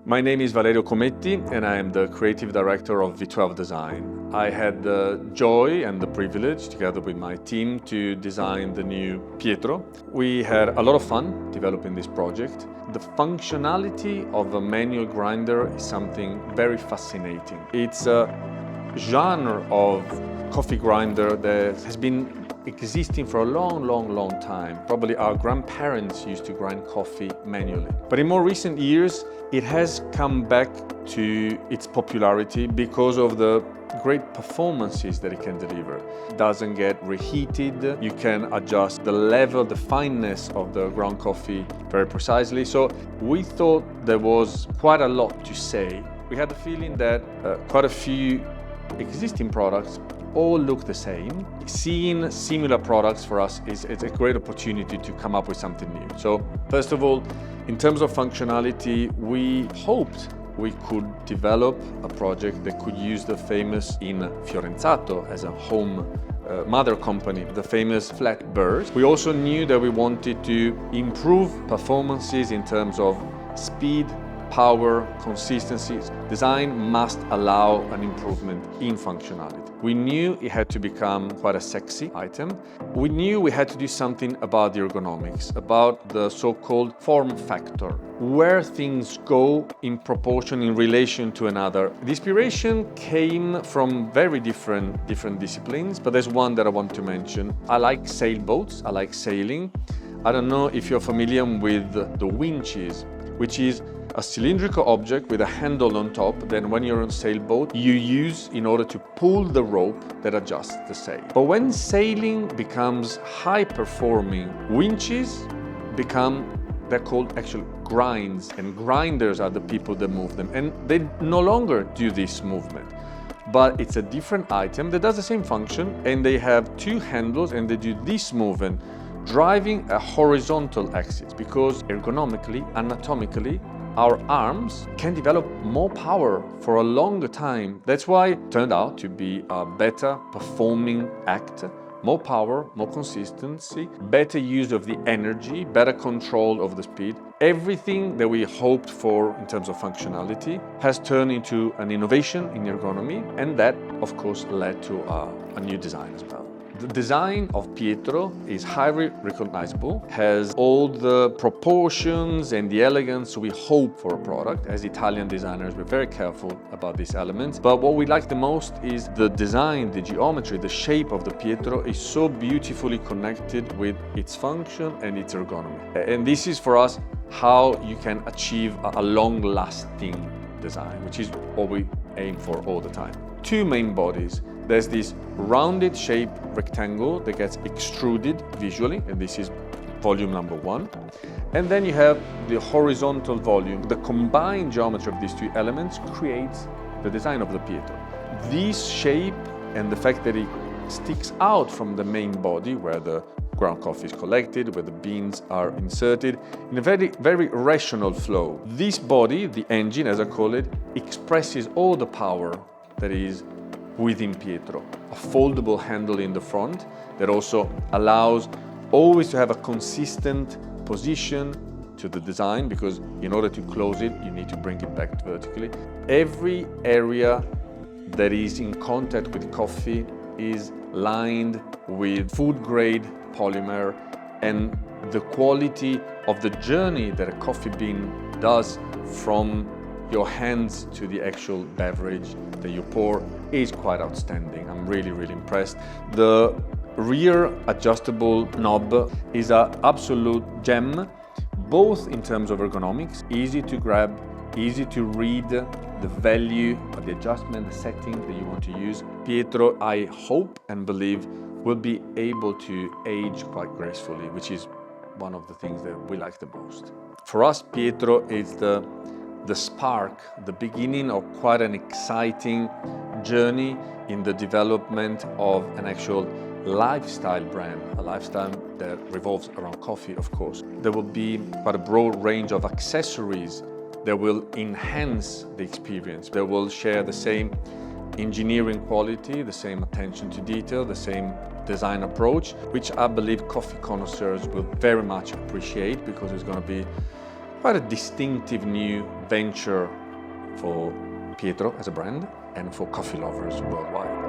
My name is Valerio Cometti and I am the creative director of V12 Design. I had the joy and the privilege, together with my team, to design the new Pietro. We had a lot of fun developing this project. The functionality of a manual grinder is something very fascinating. It's a genre of coffee grinder that has been existing for a long time. Probably our grandparents used to grind coffee manually. But in more recent years, it has come back to its popularity because of the great performances that it can deliver. It doesn't get reheated. You can adjust the level, the fineness of the ground coffee very precisely. So we thought there was quite a lot to say. We had the feeling that quite a few existing products all look the same. Seeing similar products for us is a great opportunity to come up with something new. So first of all, in terms of functionality, we hoped we could develop a project that could use the famous in Fiorenzato as a home mother company, the famous flat burrs. We also knew that we wanted to improve performances in terms of speed, power, consistency. Design must allow an improvement in functionality. We knew it had to become quite a sexy item. We knew we had to do something about the ergonomics, about the so-called form factor, where things go in proportion in relation to another. The inspiration came from very different disciplines, but there's one that I want to mention. I like sailboats, I like sailing. I don't know if you're familiar with the winches, which is a cylindrical object with a handle on top that when you're on a sailboat, you use in order to pull the rope that adjusts the sail. But when sailing becomes high-performing, winches they're called actually grinds, and grinders are the people that move them. And they no longer do this movement. But it's a different item that does the same function, and they have two handles and they do this movement, driving a horizontal axis, because ergonomically, anatomically, our arms can develop more power for a longer time. That's why it turned out to be a better performing act, more power, more consistency, better use of the energy, better control of the speed. Everything that we hoped for in terms of functionality has turned into an innovation in ergonomy, and that, of course, led to a new design as well. The design of Pietro is highly recognizable, has all the proportions and the elegance we hope for a product. As Italian designers, we're very careful about these elements. But what we like the most is the design, the geometry, the shape of the Pietro is so beautifully connected with its function and its ergonomy. And this is for us how you can achieve a long-lasting design, which is what we aim for all the time. Two main bodies. There's this rounded shape rectangle that gets extruded visually, and this is volume number one. And then you have the horizontal volume. The combined geometry of these two elements creates the design of the Pietro. This shape and the fact that it sticks out from the main body, where the ground coffee is collected, where the beans are inserted, in a very rational flow. This body, the engine as I call it, expresses all the power that is within Pietro. A foldable handle in the front that also allows always to have a consistent position to the design, because in order to close it, you need to bring it back vertically. Every area that is in contact with coffee is lined with food-grade polymer, and the quality of the journey that a coffee bean does from your hands to the actual beverage that you pour is quite outstanding. I'm really impressed. The rear adjustable knob is an absolute gem, both in terms of ergonomics, easy to grab, easy to read the value of the adjustment, the setting that you want to use. Pietro, I hope and believe, will be able to age quite gracefully, which is one of the things that we like the most. For us, Pietro is the spark, the beginning of quite an exciting journey in the development of an actual lifestyle brand, a lifestyle that revolves around coffee, of course. There will be quite a broad range of accessories that will enhance the experience. They will share the same engineering quality, the same attention to detail, the same design approach, which I believe coffee connoisseurs will very much appreciate, because it's going to be quite a distinctive new venture for Pietro as a brand and for coffee lovers worldwide.